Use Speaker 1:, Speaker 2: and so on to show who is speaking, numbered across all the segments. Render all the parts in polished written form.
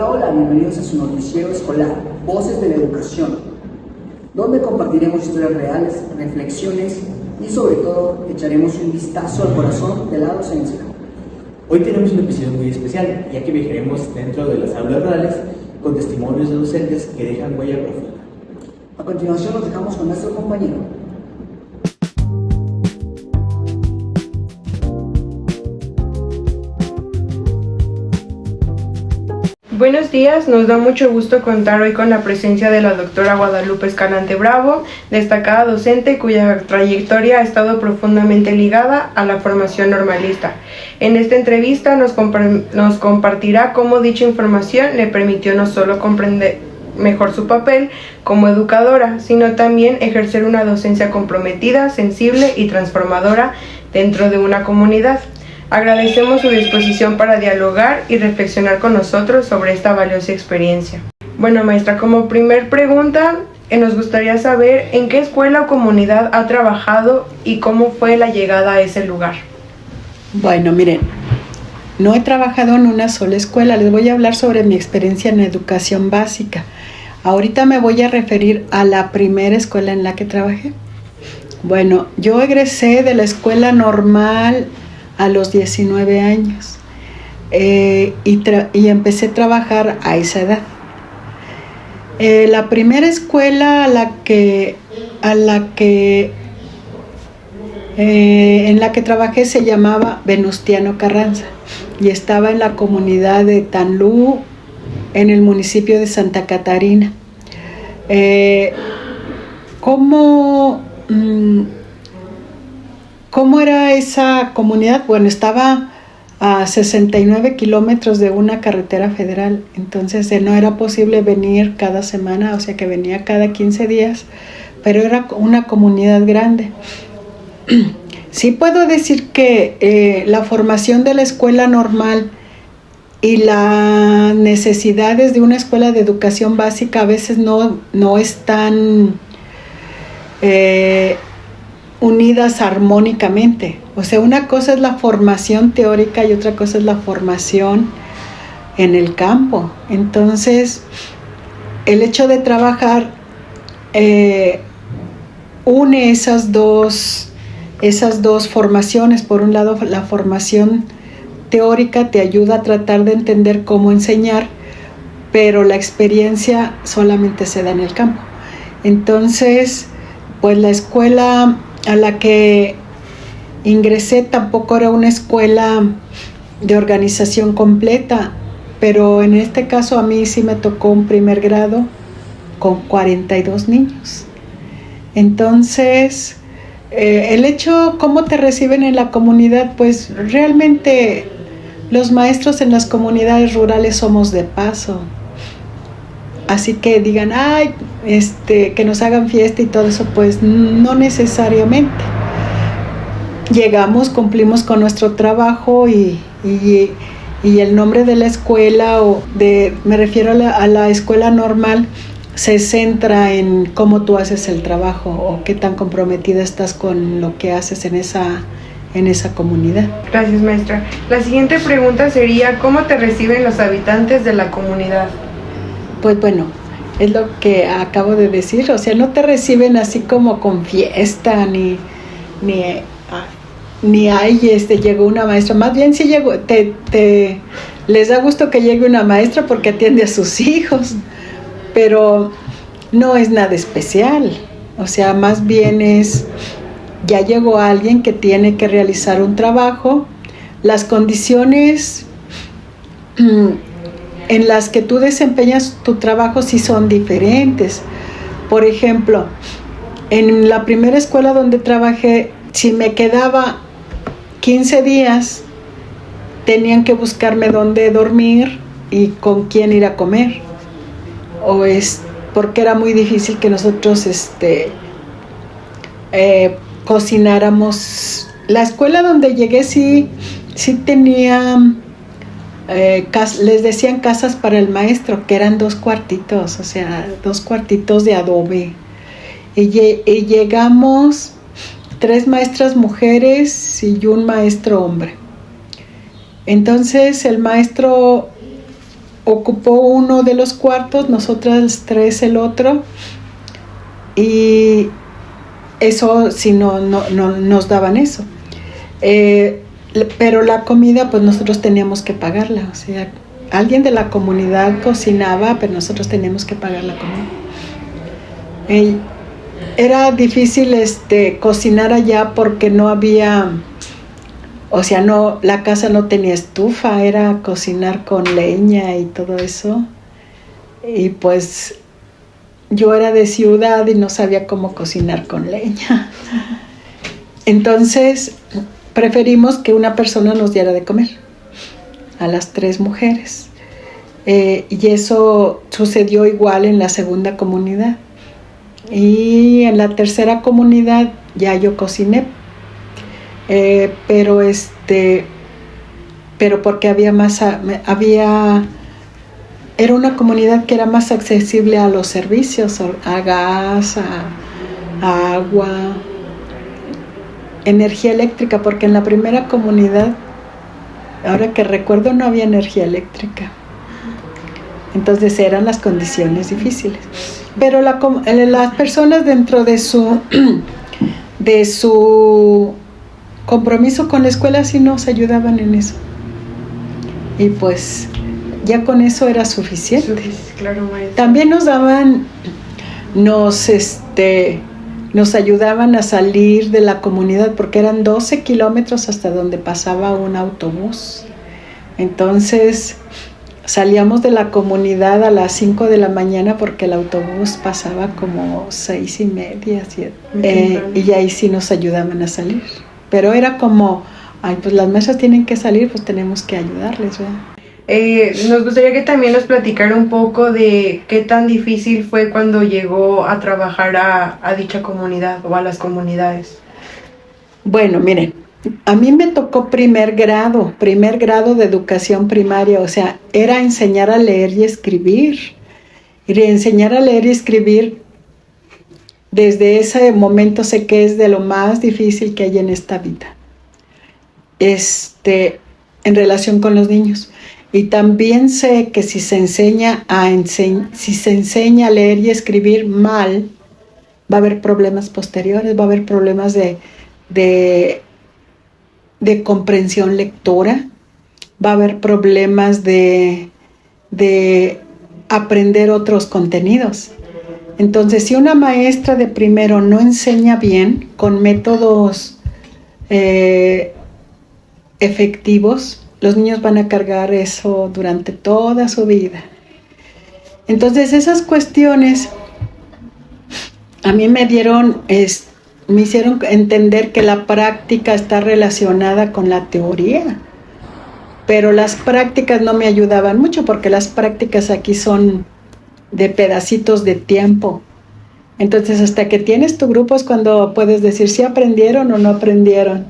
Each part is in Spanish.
Speaker 1: Hola, bienvenidos a su noticiero escolar, Voces de la Educación, donde compartiremos historias reales, reflexiones y sobre todo echaremos un vistazo al corazón de la docencia.
Speaker 2: Hoy tenemos un episodio muy especial, ya que viajaremos dentro de las aulas rurales con testimonios de docentes que dejan huella profunda.
Speaker 1: A continuación nos dejamos con nuestro compañero.
Speaker 3: Buenos días, nos da mucho gusto contar hoy con la presencia de la doctora Guadalupe Escalante Bravo, destacada docente cuya trayectoria ha estado profundamente ligada a la formación normalista. En esta entrevista nos compartirá cómo dicha información le permitió no solo comprender mejor su papel como educadora, sino también ejercer una docencia comprometida, sensible y transformadora dentro de una comunidad. Agradecemos su disposición para dialogar y reflexionar con nosotros sobre esta valiosa experiencia. Bueno, maestra, como primer pregunta, nos gustaría saber en qué escuela o comunidad ha trabajado y cómo fue la llegada a ese lugar.
Speaker 4: Bueno, miren, no he trabajado en una sola escuela. Les voy a hablar sobre mi experiencia en educación básica. Ahorita me voy a referir a la primera escuela en la que trabajé. Bueno, yo egresé de la escuela normal a los 19 años y empecé a trabajar a esa edad. La primera escuela en la que trabajé se llamaba Venustiano Carranza y estaba en la comunidad de Tanlú, en el municipio de Santa Catarina. ¿Cómo era esa comunidad? Bueno, estaba a 69 kilómetros de una carretera federal, entonces no era posible venir cada semana, o sea que venía cada 15 días, pero era una comunidad grande. Sí puedo decir que la formación de la escuela normal y las necesidades de una escuela de educación básica a veces no están unidas armónicamente. O sea, una cosa es la formación teórica y otra cosa es la formación en el campo. Entonces, el hecho de trabajar une esas dos formaciones. Por un lado, la formación teórica te ayuda a tratar de entender cómo enseñar, pero la experiencia solamente se da en el campo. Entonces, pues la escuela a la que ingresé tampoco era una escuela de organización completa, pero en este caso a mí sí me tocó un primer grado con 42 niños. Entonces, el hecho, cómo te reciben en la comunidad, pues realmente los maestros en las comunidades rurales somos de paso. Así que digan, ay, que nos hagan fiesta y todo eso, pues no necesariamente. Llegamos, cumplimos con nuestro trabajo y el nombre de la escuela, me refiero a la escuela normal, se centra en cómo tú haces el trabajo o qué tan comprometida estás con lo que haces en esa comunidad.
Speaker 3: Gracias, maestra. La siguiente pregunta sería, ¿cómo te reciben los habitantes de la comunidad?
Speaker 4: Pues bueno, es lo que acabo de decir, o sea, no te reciben así como con fiesta, ni llegó una maestra, más bien si llegó, les da gusto que llegue una maestra porque atiende a sus hijos, pero no es nada especial, o sea, más bien ya llegó alguien que tiene que realizar un trabajo, las condiciones en las que tú desempeñas tu trabajo sí son diferentes. Por ejemplo, en la primera escuela donde trabajé, si me quedaba 15 días, tenían que buscarme dónde dormir y con quién ir a comer. Porque era muy difícil que nosotros cocináramos. La escuela donde llegué sí tenía... les decían casas para el maestro, que eran 2 cuartitos, o sea, 2 cuartitos de adobe. Y llegamos 3 maestras mujeres y un maestro hombre. Entonces el maestro ocupó uno de los cuartos, nosotras 3 el otro, y eso si no nos daban eso. Pero la comida pues nosotros teníamos que pagarla, o sea, alguien de la comunidad cocinaba, pero nosotros teníamos que pagar la comida. Era difícil cocinar allá porque no había, o sea, la casa no tenía estufa, era cocinar con leña y todo eso. Y pues yo era de ciudad y no sabía cómo cocinar con leña. Entonces preferimos que una persona nos diera de comer a las 3 mujeres. Y eso sucedió igual en la segunda comunidad. Y en la tercera comunidad ya yo cociné, pero porque era una comunidad que era más accesible a los servicios, a gas, a agua, energía eléctrica, porque en la primera comunidad, ahora que recuerdo, no había energía eléctrica. Entonces eran las condiciones difíciles. Pero las personas dentro de su compromiso con la escuela sí nos ayudaban en eso. Y pues ya con eso era suficiente.
Speaker 3: Claro, maestra.
Speaker 4: También nos ayudaban a salir de la comunidad porque eran 12 kilómetros hasta donde pasaba un autobús. Entonces salíamos de la comunidad a las 5 de la mañana porque el autobús pasaba como 6:30, 7. Y ahí sí nos ayudaban a salir. Pero era como, pues las mesas tienen que salir, pues tenemos que ayudarles, ¿verdad?
Speaker 3: Nos gustaría que también nos platicara un poco de qué tan difícil fue cuando llegó a trabajar a dicha comunidad o a las comunidades.
Speaker 4: Bueno, miren, a mí me tocó primer grado de educación primaria, o sea, era enseñar a leer y escribir. Y enseñar a leer y escribir, desde ese momento sé que es de lo más difícil que hay en esta vida, en relación con los niños. Y también sé que si se enseña a leer y escribir mal, va a haber problemas posteriores, va a haber problemas de comprensión lectora, va a haber problemas de aprender otros contenidos. Entonces, si una maestra de primero no enseña bien con métodos efectivos, los niños van a cargar eso durante toda su vida. Entonces, esas cuestiones a mí me hicieron entender que la práctica está relacionada con la teoría. Pero las prácticas no me ayudaban mucho porque las prácticas aquí son de pedacitos de tiempo. Entonces, hasta que tienes tu grupo es cuando puedes decir si aprendieron o no aprendieron.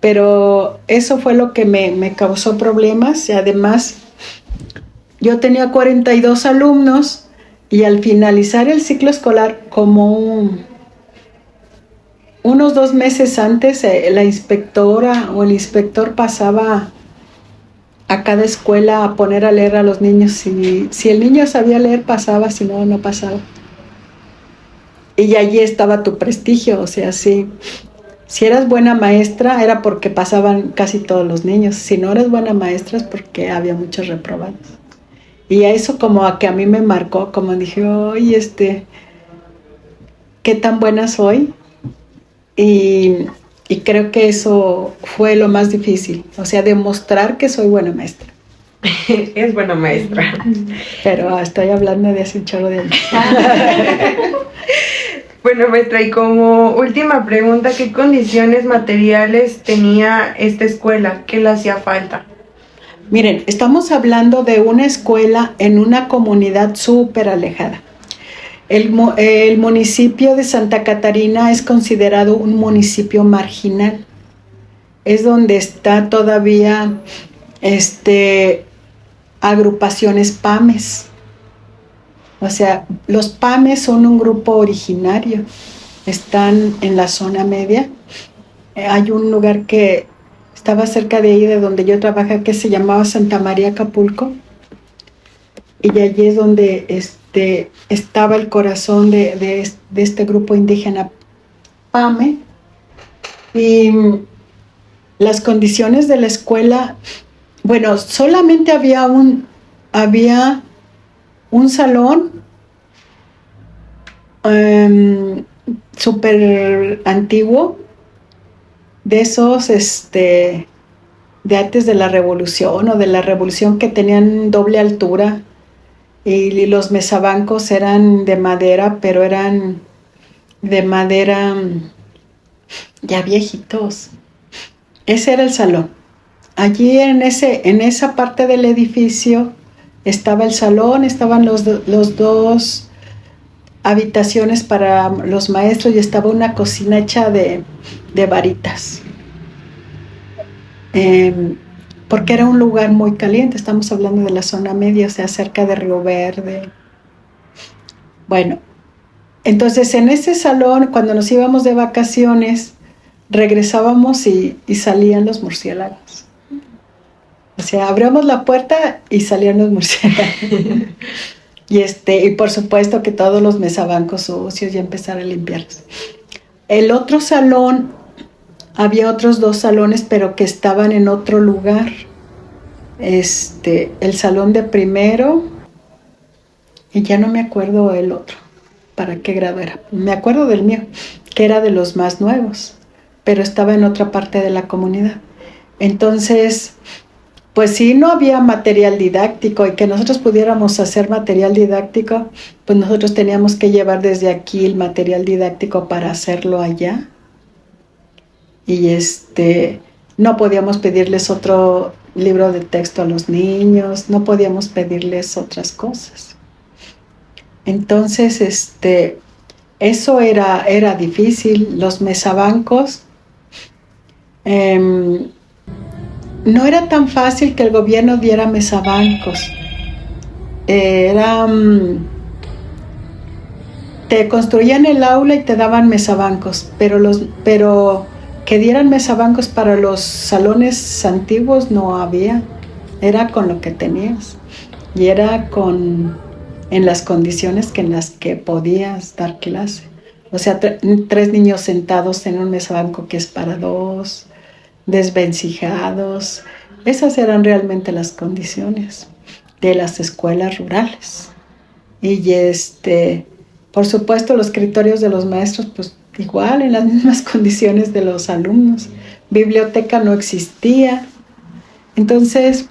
Speaker 4: Pero eso fue lo que me causó problemas. Y además, yo tenía 42 alumnos y al finalizar el ciclo escolar, como unos 2 meses antes, la inspectora o el inspector pasaba a cada escuela a poner a leer a los niños. Si el niño sabía leer, pasaba, si no, no pasaba. Y allí estaba tu prestigio, o sea, si eras buena maestra, era porque pasaban casi todos los niños. Si no eres buena maestra, es porque había muchos reprobados. Y a eso como que a mí me marcó, como dije, oye, qué tan buena soy. Y creo que eso fue lo más difícil, o sea, demostrar que soy buena maestra.
Speaker 3: Es buena maestra.
Speaker 4: Pero estoy hablando de hace un chorro de años.
Speaker 3: Bueno, maestra, y como última pregunta, ¿qué condiciones materiales tenía esta escuela? ¿Qué le hacía falta?
Speaker 4: Miren, estamos hablando de una escuela en una comunidad súper alejada. El municipio de Santa Catarina es considerado un municipio marginal. Es donde está todavía agrupaciones PAMES. O sea, los PAMES son un grupo originario. Están en la zona media. Hay un lugar que estaba cerca de ahí, de donde yo trabajaba, que se llamaba Santa María Acapulco. y allí es donde estaba el corazón de este grupo indígena Pame. Y las condiciones de la escuela, bueno, solamente había un salón súper antiguo, de esos de antes de la revolución o de la revolución, que tenían doble altura, y los mesabancos eran de madera, pero eran de madera ya viejitos. Ese era el salón. Allí en esa parte del edificio estaba el salón, estaban los dos habitaciones para los maestros y estaba una cocina hecha de varitas. Porque era un lugar muy caliente, estamos hablando de la zona media, o sea, cerca de Río Verde. Bueno, entonces en ese salón, cuando nos íbamos de vacaciones, regresábamos y salían los murciélagos. O sea, abríamos la puerta y salían los murciélagos. Y por supuesto que todos los mesabancos sucios, y empezar a limpiarlos. El otro salón, había otros 2 salones, pero que estaban en otro lugar. El salón de primero, y ya no me acuerdo el otro, para qué grado era. Me acuerdo del mío, que era de los más nuevos, pero estaba en otra parte de la comunidad. Entonces, pues sí, no había material didáctico, y que nosotros pudiéramos hacer material didáctico, pues nosotros teníamos que llevar desde aquí el material didáctico para hacerlo allá. Y no podíamos pedirles otro libro de texto a los niños, no podíamos pedirles otras cosas. Entonces, eso era difícil. Los mesabancos, no era tan fácil que el gobierno diera mesabancos. Te construían el aula y te daban mesabancos, pero que dieran mesabancos para los salones antiguos no había. Era con lo que tenías, y era en las condiciones en las que podías dar clase. O sea, 3 niños sentados en un mesabanco que es para 2, desvencijados. Esas eran realmente las condiciones de las escuelas rurales. Y por supuesto, los criterios de los maestros, pues igual, en las mismas condiciones de los alumnos. Biblioteca no existía. Entonces,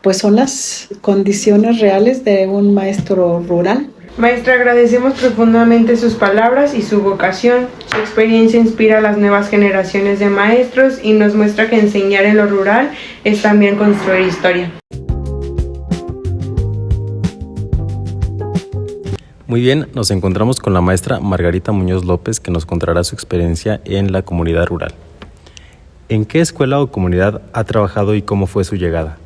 Speaker 4: pues son las condiciones reales de un maestro rural.
Speaker 3: Maestra, agradecemos profundamente sus palabras y su vocación. Su experiencia inspira a las nuevas generaciones de maestros y nos muestra que enseñar en lo rural es también construir historia.
Speaker 5: Muy bien, nos encontramos con la maestra Margarita Muñoz López, que nos contará su experiencia en la comunidad rural. ¿En qué escuela o comunidad ha trabajado y cómo fue su llegada?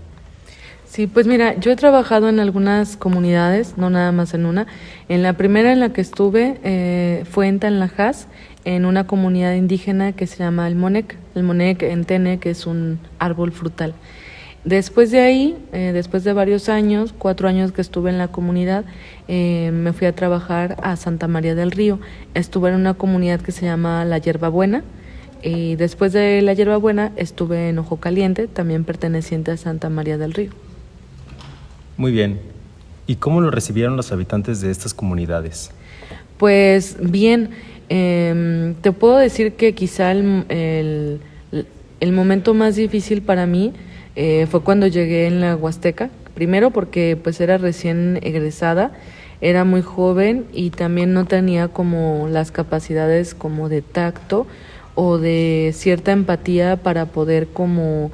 Speaker 6: Sí, pues mira, yo he trabajado en algunas comunidades, no nada más en una. En la primera en la que estuve fue en Tanlajas, en una comunidad indígena que se llama el Monec entene, que es un árbol frutal. Después de ahí, después de varios años, 4 años que estuve en la comunidad, me fui a trabajar a Santa María del Río. Estuve en una comunidad que se llama La Hierbabuena, y después de La Hierbabuena estuve en Ojo Caliente, también perteneciente a Santa María del Río.
Speaker 5: Muy bien. ¿Y cómo lo recibieron los habitantes de estas comunidades?
Speaker 6: Pues bien, te puedo decir que quizá el momento más difícil para mí fue cuando llegué en la Huasteca. Primero porque pues era recién egresada, era muy joven y también no tenía como las capacidades como de tacto o de cierta empatía para poder como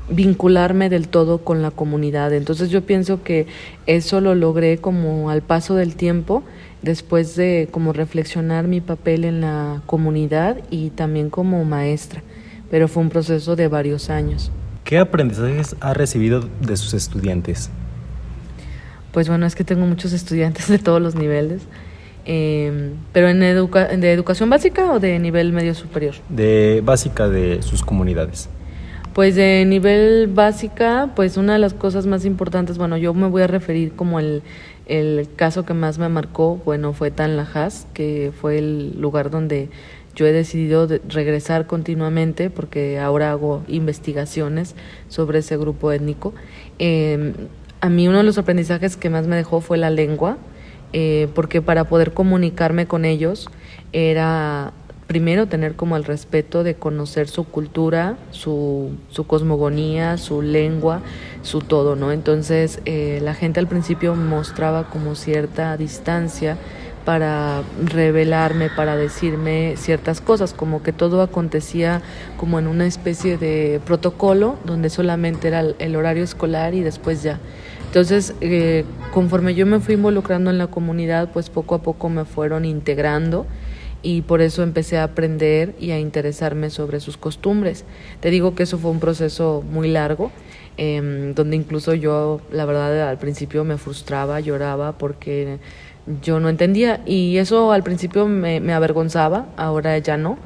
Speaker 6: vincularme del todo con la comunidad. Entonces yo pienso que eso lo logré como al paso del tiempo, después de como reflexionar mi papel en la comunidad y también como maestra, pero fue un proceso de varios años.
Speaker 5: ¿Qué aprendizajes ha recibido de sus estudiantes?
Speaker 6: Pues bueno, es que tengo muchos estudiantes de todos los niveles, pero ¿de educación básica o de nivel medio superior?
Speaker 5: De básica de sus comunidades.
Speaker 6: Pues de nivel básica, pues una de las cosas más importantes, bueno, yo me voy a referir como el caso que más me marcó, bueno, fue Tanlajas, que fue el lugar donde yo he decidido regresar continuamente porque ahora hago investigaciones sobre ese grupo étnico. A mí uno de los aprendizajes que más me dejó fue la lengua, porque para poder comunicarme con ellos era primero tener como el respeto de conocer su cultura, su cosmogonía, su lengua, su todo, ¿no? Entonces la gente al principio mostraba como cierta distancia para revelarme, para decirme ciertas cosas, como que todo acontecía como en una especie de protocolo donde solamente era el horario escolar y después ya. Entonces, conforme yo me fui involucrando en la comunidad, pues poco a poco me fueron integrando y por eso empecé a aprender y a interesarme sobre sus costumbres. Te digo que eso fue un proceso muy largo, donde incluso yo, la verdad, al principio me frustraba, lloraba porque yo no entendía y eso al principio me avergonzaba, ahora ya no,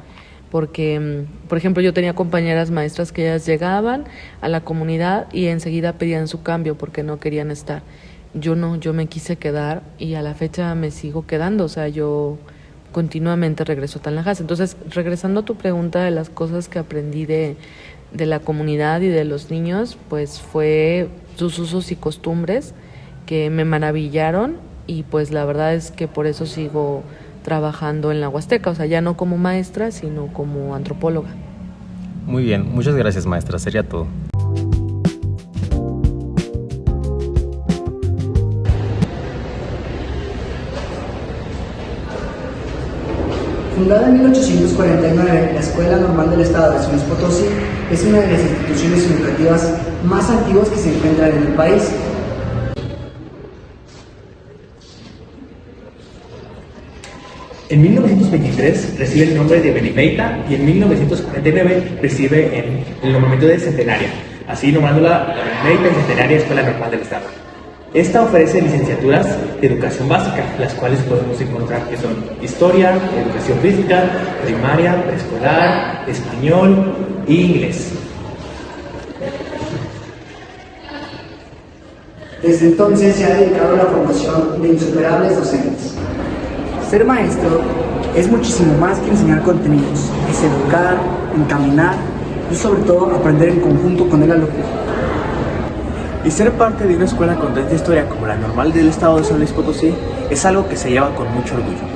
Speaker 6: porque, por ejemplo, yo tenía compañeras maestras que ellas llegaban a la comunidad y enseguida pedían su cambio porque no querían estar. Yo no, yo me quise quedar y a la fecha me sigo quedando, o sea, yo continuamente regreso a Tanlajas. Entonces, regresando a tu pregunta de las cosas que aprendí de la comunidad y de los niños, pues fue sus usos y costumbres que me maravillaron y pues la verdad es que por eso sigo trabajando en la Huasteca, o sea, ya no como maestra, sino como antropóloga.
Speaker 5: Muy bien, muchas gracias, maestra. Sería todo.
Speaker 1: Fundada en 1849, la Escuela Normal del Estado de San Luis Potosí es una de las instituciones educativas más antiguas que se encuentran en el país.
Speaker 2: En 1923 recibe el nombre de Benemérita y en 1949 recibe el nombramiento de Centenaria, así nombrándola la Benemérita y Centenaria Escuela Normal del Estado. Esta ofrece licenciaturas de educación básica, las cuales podemos encontrar que son historia, educación física, primaria, preescolar, español e inglés.
Speaker 1: Desde entonces se ha dedicado a la formación de insuperables docentes. Ser maestro es muchísimo más que enseñar contenidos, es educar, encaminar y sobre todo aprender en conjunto con el alumno.
Speaker 2: Y ser parte de una escuela con tanta historia como la Normal del Estado de San Luis Potosí es algo que se lleva con mucho orgullo.